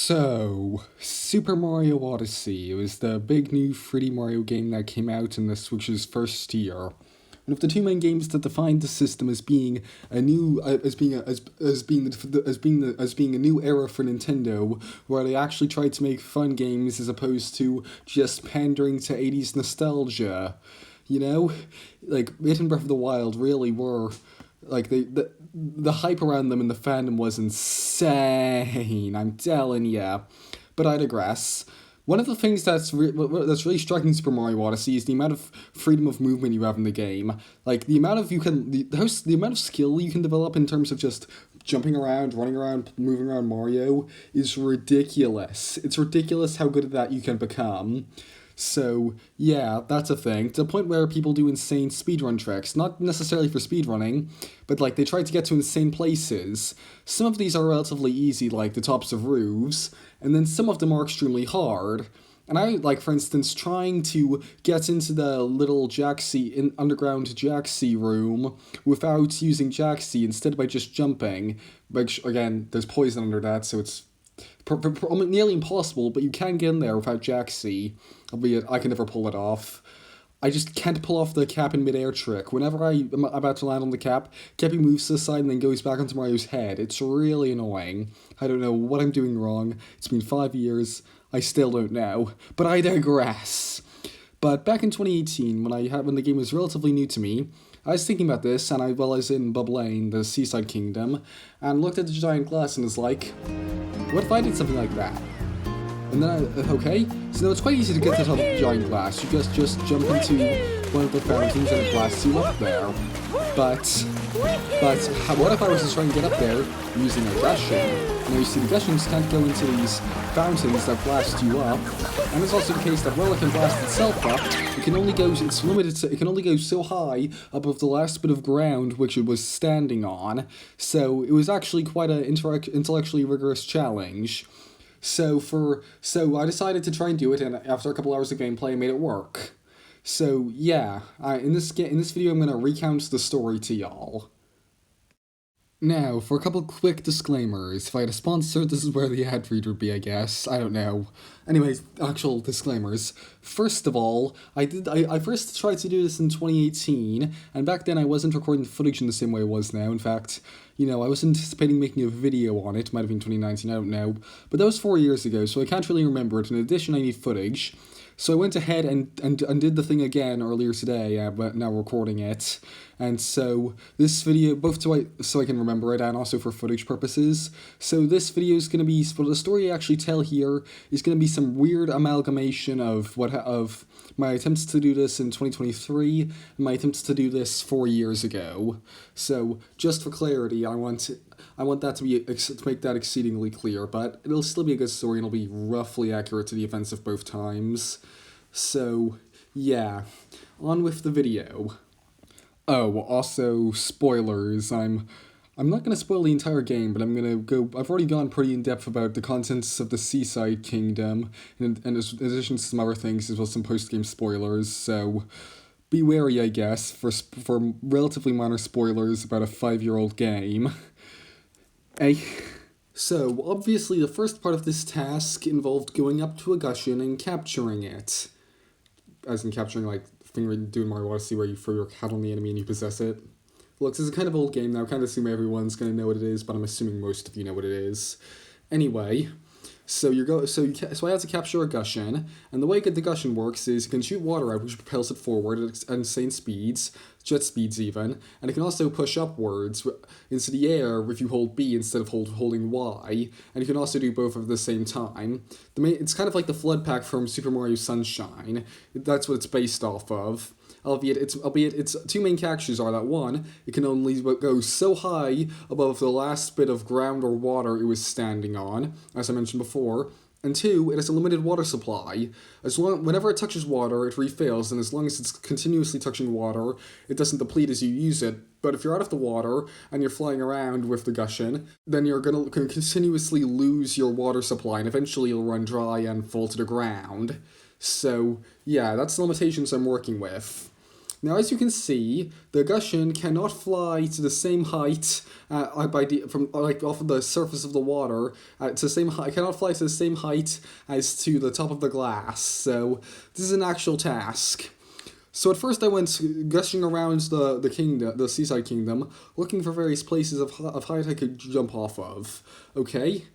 So, Super Mario Odyssey. It was the big new 3D Mario game that came out in the Switch's first year. One of the two main games that defined the system as being a new, as being a new era for Nintendo, where they actually tried to make fun games as opposed to just pandering to 80s nostalgia. You know, like it and Breath of the Wild really were like the hype around them and the fandom was insane. I'm telling ya. But I digress. One of the things that's really striking in Super Mario Odyssey is the amount of freedom of movement you have in the game. Like the amount of the amount of skill you can develop in terms of just jumping around, running around, moving around Mario is ridiculous. It's ridiculous how good at that you can become. So, yeah, that's a thing. To the point where people do insane speedrun tricks. Not necessarily for speedrunning, but like they try to get to insane places. Some of these are relatively easy, like the tops of roofs, and then some of them are extremely hard. And I, like, for instance, trying to get into the little underground Jaxi room without using Jaxi, instead by just jumping. Which, again, there's poison under that, so it's nearly impossible, but you can get in there without Jaxi, albeit I can never pull it off. I just can't pull off the cap in midair trick. Whenever I'm about to land on the cap, Cappy moves to the side and then goes back onto Mario's head. It's really annoying. I don't know what I'm doing wrong. It's been 5 years. I still don't know. But I digress. But back in 2018, when the game was relatively new to me, I was thinking about this, and I was in Bub Lane, the Seaside Kingdom, and looked at the giant glass and was like, what if I did something like that? And then okay, so now it's quite easy to get to the top of the giant glass. You just jump into one of the fountains and it blasts you up there. But what if I was to try and get up there using a gushin? Now you see, the gushins can't go into these fountains that blast you up, and it's also the case that while it can blast itself up, it can only go so high above the last bit of ground which it was standing on. So it was actually quite an intellectually rigorous challenge. So I decided to try and do it, and after a couple hours of gameplay, I made it work. So yeah, in this video, I'm gonna recount the story to y'all. Now, for a couple quick disclaimers. If I had a sponsor, this is where the ad read would be, I guess. I don't know. Anyways, actual disclaimers. First of all, I first tried to do this in 2018, and back then I wasn't recording footage in the same way I was now. In fact, I was anticipating making a video on it. Might have been 2019, I don't know. But that was 4 years ago, so I can't really remember it. In addition, I need footage. So I went ahead and did the thing again earlier today, but now recording it. And so this video, both so I can remember it and also for footage purposes. So this video is going to be, for the story I actually tell here, is going to be some weird amalgamation of my attempts to do this in 2023 and my attempts to do this 4 years ago. So just for clarity, I want that to make that exceedingly clear, but it'll still be a good story and it'll be roughly accurate to the events of both times. So yeah, on with the video. Oh, also spoilers. I'm not gonna spoil the entire game, but I've already gone pretty in depth about the contents of the Seaside Kingdom, and in addition to some other things, as well as some post-game spoilers. So be wary, I guess, for relatively minor spoilers about a 5-year-old game. So, obviously the first part of this task involved going up to a gushin and capturing it. As in capturing, like, the thing where you do in Mario Odyssey where you throw your hat on the enemy and you possess it. Look, this is a kind of old game now, I kind of assume everyone's going to know what it is, but I'm assuming most of you know what it is. Anyway, so I had to capture a gushin, and the way the gushin works is you can shoot water out, which propels it forward at insane speeds, jet speeds even, and it can also push upwards into the air if you hold B instead of holding Y, and you can also do both at the same time. It's kind of like the flood pack from Super Mario Sunshine. That's what it's based off of. Albeit its two main catches are that one, it can only go so high above the last bit of ground or water it was standing on, as I mentioned before, and two, it has a limited water supply. Whenever it touches water, it refills, and as long as it's continuously touching water, it doesn't deplete as you use it. But if you're out of the water, and you're flying around with the gushin, then you're going to continuously lose your water supply, and eventually you'll run dry and fall to the ground. So, yeah, that's the limitations I'm working with. Now, as you can see, the gushin cannot fly to the same height from like off of the surface of the water to the same height. Cannot fly to the same height as to the top of the glass. So this is an actual task. So at first I went gushing around the kingdom, the seaside kingdom, looking for various places of height I could jump off of. Okay.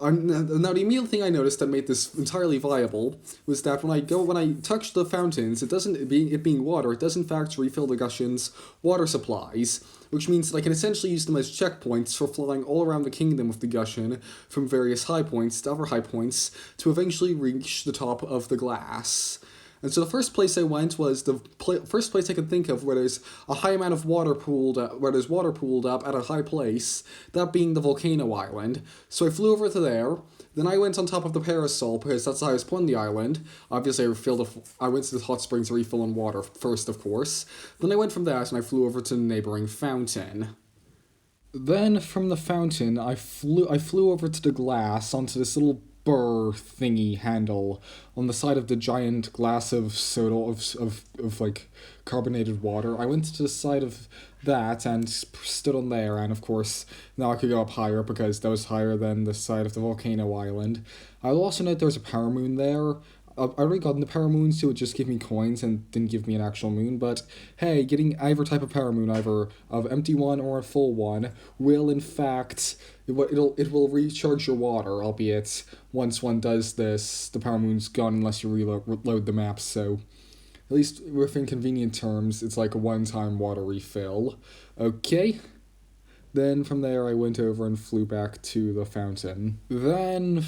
Now the immediate thing I noticed that made this entirely viable was that when I touch the fountains, it being water, it does in fact refill the gushin's water supplies, which means that I can essentially use them as checkpoints for flying all around the kingdom with the gushin from various high points to other high points to eventually reach the top of the glass. And so the first place I went was the first place I could think of where there's a high amount of water where there's water pooled up at a high place, that being the volcano island. So I flew over to there. Then I went on top of the parasol because that's the highest point on the island. Obviously, I went to the hot springs to refill on water first, of course. Then I went from that and I flew over to the neighboring fountain. Then from the fountain, I flew over to the glass onto this little burr thingy handle on the side of the giant glass of soda of like carbonated water. I went to the side of that and stood on there, and of course now I could go up higher because that was higher than the side of the volcano island. I'll also note there's a power moon there. I already got the power moon, so it just gave me coins and didn't give me an actual moon, but hey, getting either type of power moon, either of empty one or a full one, will in fact, it will recharge your water, albeit once one does this, the power moon's gone unless you reload the map, so at least within convenient terms, it's like a one-time water refill. Okay. Then from there I went over and flew back to the fountain. Then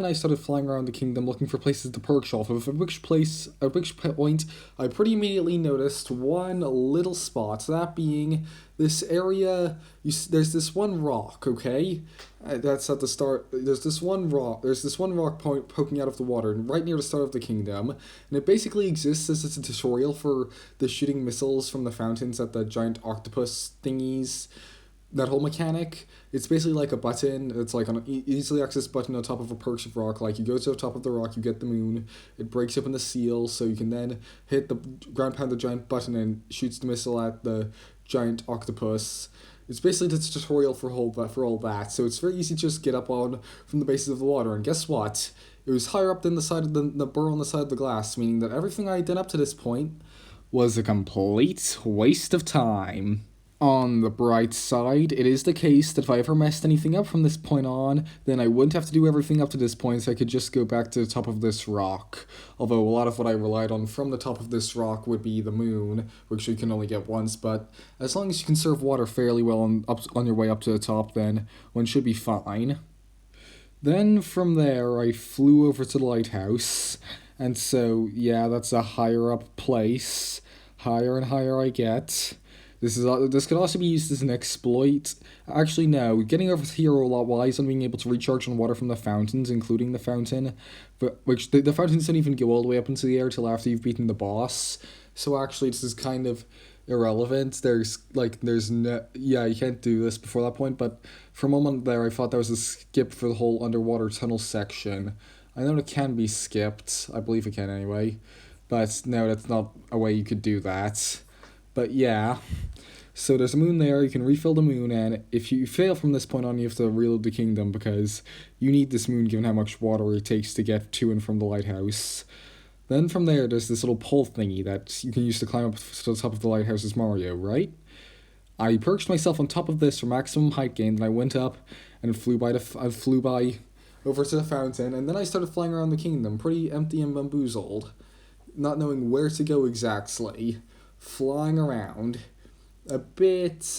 I started flying around the kingdom looking for places to perch off of, at which point I pretty immediately noticed one little spot, that being this area. There's this one rock, okay? That's at the start. There's this one rock poking out of the water right near the start of the kingdom, and it basically exists as a tutorial for the shooting missiles from the fountains at the giant octopus thingies. That whole mechanic, it's basically like a button. It's like an easily accessed button on top of a perch of rock. Like you go to the top of the rock, you get the moon. It breaks open the seal, so you can then hit the ground pound the giant button and shoots the missile at the giant octopus. It's basically the tutorial for all that. So it's very easy to just get up on from the bases of the water. And guess what? It was higher up than the side of the burr on the side of the glass, meaning that everything I had done up to this point was a complete waste of time. On the bright side, it is the case that if I ever messed anything up from this point on, then I wouldn't have to do everything up to this point, so I could just go back to the top of this rock. Although a lot of what I relied on from the top of this rock would be the moon, which you can only get once, but as long as you conserve water fairly well on your way up to the top, then one should be fine. Then from there, I flew over to the lighthouse, and so, yeah, that's a higher up place. Higher and higher I get. This could also be used as an exploit. Actually, no. Getting over here a lot relies on being able to recharge on water from the fountains, including the fountain, but which the fountains don't even go all the way up into the air till after you've beaten the boss. So actually, this is kind of irrelevant. You can't do this before that point. But for a moment there, I thought that was a skip for the whole underwater tunnel section. I know it can be skipped. I believe it can anyway. But no, that's not a way you could do that. But yeah, so there's a moon there, you can refill the moon, and if you fail from this point on, you have to reload the kingdom, because you need this moon given how much water it takes to get to and from the lighthouse. Then from there, there's this little pole thingy that you can use to climb up to the top of the lighthouse as Mario, right? I perched myself on top of this for maximum height gain, and I went up and flew by over to the fountain, and then I started flying around the kingdom, pretty empty and bamboozled, not knowing where to go exactly. Flying around a bit.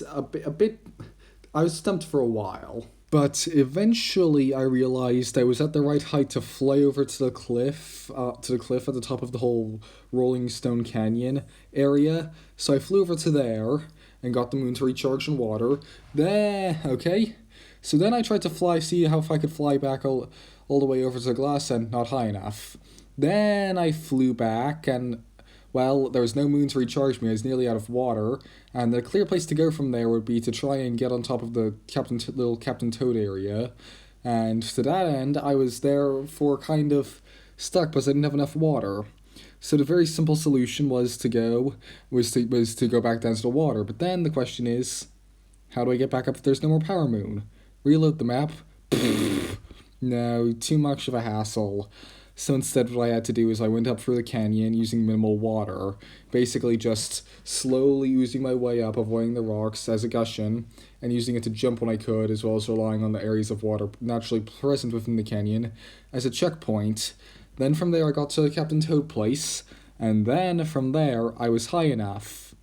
I was stumped for a while, but eventually I realized I was at the right height to fly over to the cliff at the top of the whole Rolling Stone Canyon area. So I flew over to there and got the moon to recharge in water. Okay. So then I tried to see how if I could fly back all the way over to the glass, and not high enough. Then I flew back and, well, there was no moon to recharge me. I was nearly out of water, and the clear place to go from there would be to try and get on top of the little Captain Toad area. And to that end, I was there for kind of stuck because I didn't have enough water. So the very simple solution was to go back down to the water. But then the question is, how do I get back up if there's no more power moon? Reload the map? No, too much of a hassle. So instead, what I had to do is I went up through the canyon using minimal water, basically just slowly using my way up, avoiding the rocks as a gushin, and using it to jump when I could, as well as relying on the areas of water naturally present within the canyon as a checkpoint. Then from there, I got to Captain Toad Place, and then from there, I was high enough.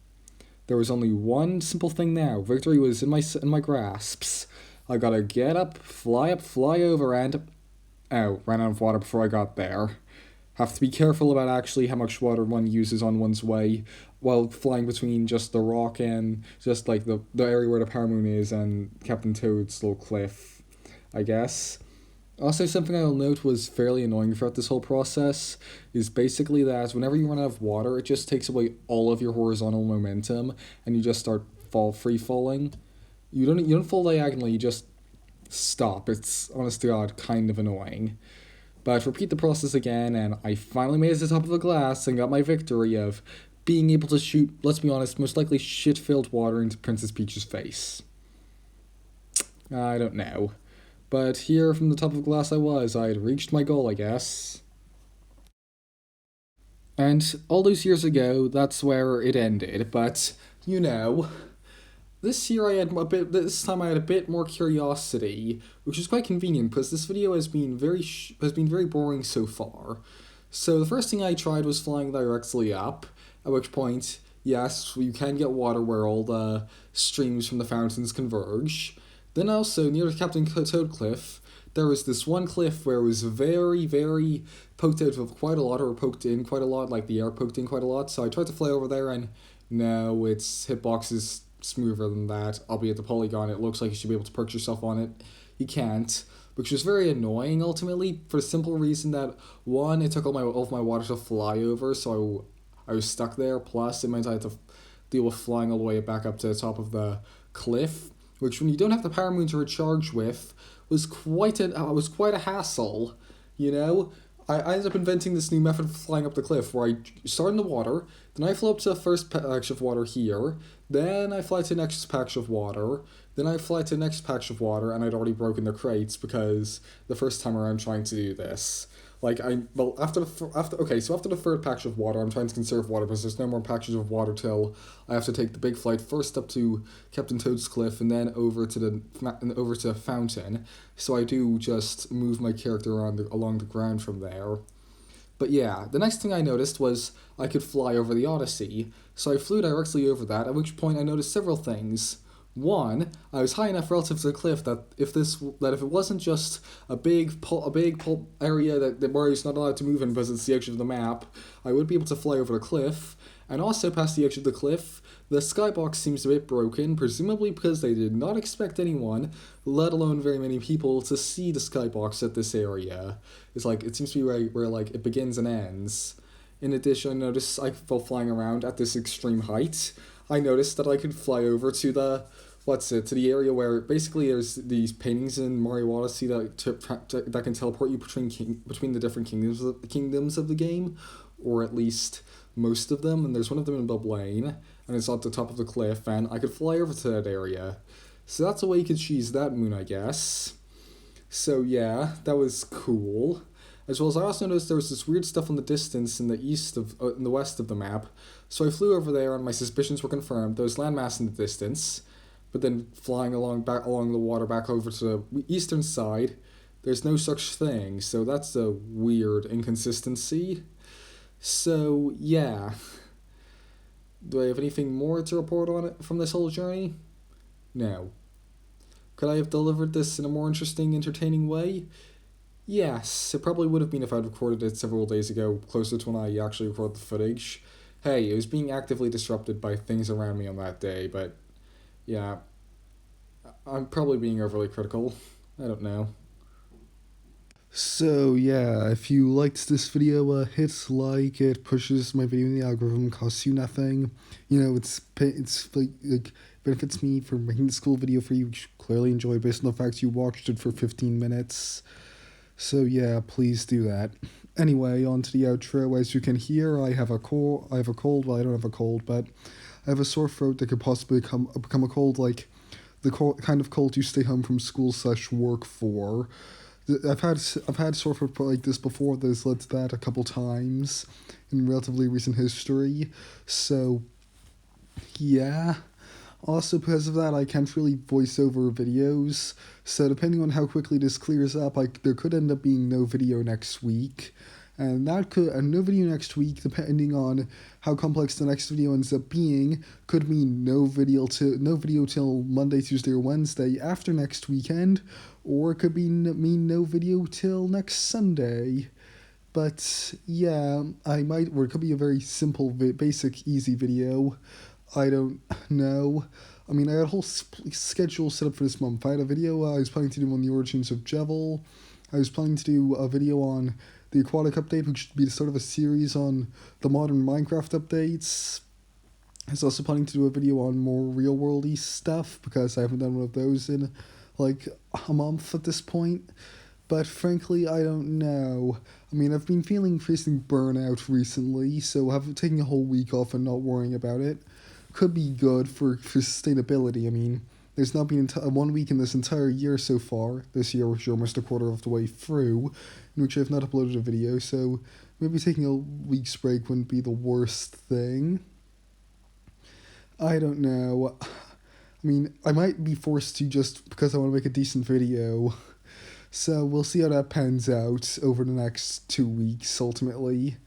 There was only one simple thing now. Victory was in my grasps. I gotta get up, fly over, and oh, ran out of water before I got there. Have to be careful about actually how much water one uses on one's way while flying between just the rock and just like the area where the power moon is and Captain Toad's little cliff, I guess. Also, something I'll note was fairly annoying throughout this whole process is basically that whenever you run out of water, it just takes away all of your horizontal momentum and you just start free falling. You don't fall diagonally, you just stop. It's, honest to God, kind of annoying. But repeat the process again, and I finally made it to the top of the glass and got my victory of being able to shoot, let's be honest, most likely shit-filled water into Princess Peach's face. I don't know. But here from the top of the glass I'd reached my goal, I guess. And all those years ago, that's where it ended, but, you know, this time I had a bit more curiosity, which is quite convenient because this video has been very boring so far. So the first thing I tried was flying directly up, at which point, yes, you can get water where all the streams from the fountains converge. Then also, near the Captain Toad Cliff, there was this one cliff where it was very, very poked out with quite a lot, or poked in quite a lot, like the air poked in quite a lot, so I tried to fly over there and no, its hitbox is smoother than that, albeit the polygon, it looks like you should be able to perch yourself on it. You can't, which was very annoying ultimately, for the simple reason that, one, it took all of my water to fly over, so I was stuck there, plus it meant I had to deal with flying all the way back up to the top of the cliff, which when you don't have the power moon to recharge with, was quite a hassle, you know? I ended up inventing this new method of flying up the cliff where I start in the water, then I fly up to the first patch of water here, then I fly to the next patch of water, then I fly to the next patch of water, and I'd already broken the crates because the first time around trying to do this. After the third patch of water, I'm trying to conserve water because there's no more patches of water till I have to take the big flight first up to Captain Toad's Cliff and then over to Fountain. So I do just move my character along the ground from there. But yeah, the next thing I noticed was I could fly over the Odyssey, so I flew directly over that, at which point I noticed several things. One, I was high enough relative to the cliff that if it wasn't just a big area that where it's not allowed to move in because it's the edge of the map, I would be able to fly over the cliff. And also past the edge of the cliff, the skybox seems a bit broken, presumably because they did not expect anyone, let alone very many people, to see the skybox at this area. It's like it seems to be where like it begins and ends. In addition, I noticed while flying around at this extreme height, I noticed that I could fly over to the area where basically there's these paintings in Mario Odyssey that can teleport you between the different kingdoms of the game, or at least most of them. And there's one of them in Bob Lane, and it's at the top of the cliff, and I could fly over to that area. So that's a way you could cheese that moon, I guess. So yeah, that was cool. As well as I also noticed there was this weird stuff in the distance in the west of the map. So I flew over there, and my suspicions were confirmed. There was landmass in the distance. But then flying along the water back over to the eastern side, there's no such thing. So that's a weird inconsistency. So yeah. Do I have anything more to report on it from this whole journey? No. Could I have delivered this in a more interesting, entertaining way? Yes, it probably would have been if I'd recorded it several days ago, closer to when I actually recorded the footage. Hey, it was being actively disrupted by things around me on that day, but yeah, I'm probably being overly critical. I don't know. So yeah, if you liked this video, hit like. It pushes my video in the algorithm, costs you nothing. You know, it's like benefits me for making this cool video for you, which you clearly enjoyed based on the fact you watched it for 15 minutes. So yeah, please do that. Anyway, on to the outro. As you can hear, I have a cold. Well, I don't have a cold, but I have a sore throat that could possibly become a cold, like the kind of cold you stay home from school / work for. I've had sore throat like this before. There's led to that a couple times in relatively recent history. So yeah. Also, because of that, I can't really voice over videos. So depending on how quickly this clears up, there could end up being no video next week. And no video next week, depending on how complex the next video ends up being, could mean no video till Monday, Tuesday, or Wednesday after next weekend, or it could mean no video till next Sunday. But yeah, or it could be a very simple, basic, easy video. I don't know. I mean, I had a whole schedule set up for this month. I had a video I was planning to do on the origins of Jevil. I was planning to do a video on the aquatic update, which would be the start of a series on the modern Minecraft updates. I was also planning to do a video on more real-worldy stuff, because I haven't done one of those in, like, a month at this point. But frankly, I don't know. I mean, I've been feeling increasing burnout recently, so taking a whole week off and not worrying about it could be good for sustainability. I mean, there's not been 1 week in this entire year so far. This year, which is almost a quarter of the way through, in which I've not uploaded a video, so maybe taking a week's break wouldn't be the worst thing. I don't know. I mean, I might be forced to, just because I want to make a decent video. So we'll see how that pans out over the next 2 weeks, ultimately.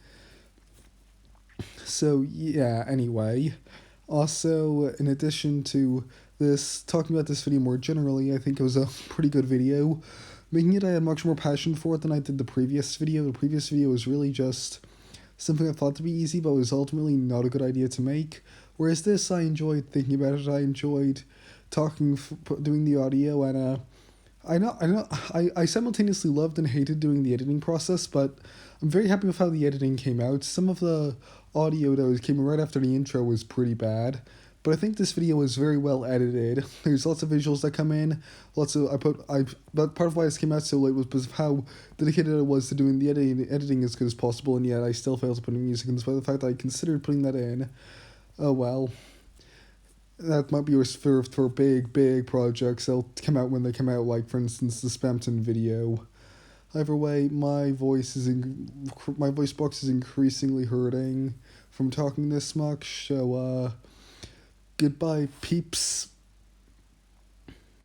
So yeah, anyway. Also, in addition to this, talking about this video more generally, I think it was a pretty good video. Making it, I had much more passion for it than I did the previous video. The previous video was really just something I thought to be easy, but was ultimately not a good idea to make. Whereas this, I enjoyed thinking about it. I enjoyed doing the audio, and I simultaneously loved and hated doing the editing process, but I'm very happy with how the editing came out. Some of the audio that came right after the intro was pretty bad, but I think this video was very well edited. There's lots of visuals that come in, but part of why this came out so late was because of how dedicated I was to doing the editing as good as possible, and yet I still failed to put in music, and despite the fact that I considered putting that in. Oh well. That might be reserved for big projects. They'll come out when they come out, like, for instance, the Spampton video. Either way, my voice box is increasingly hurting from talking this much, so, goodbye, peeps.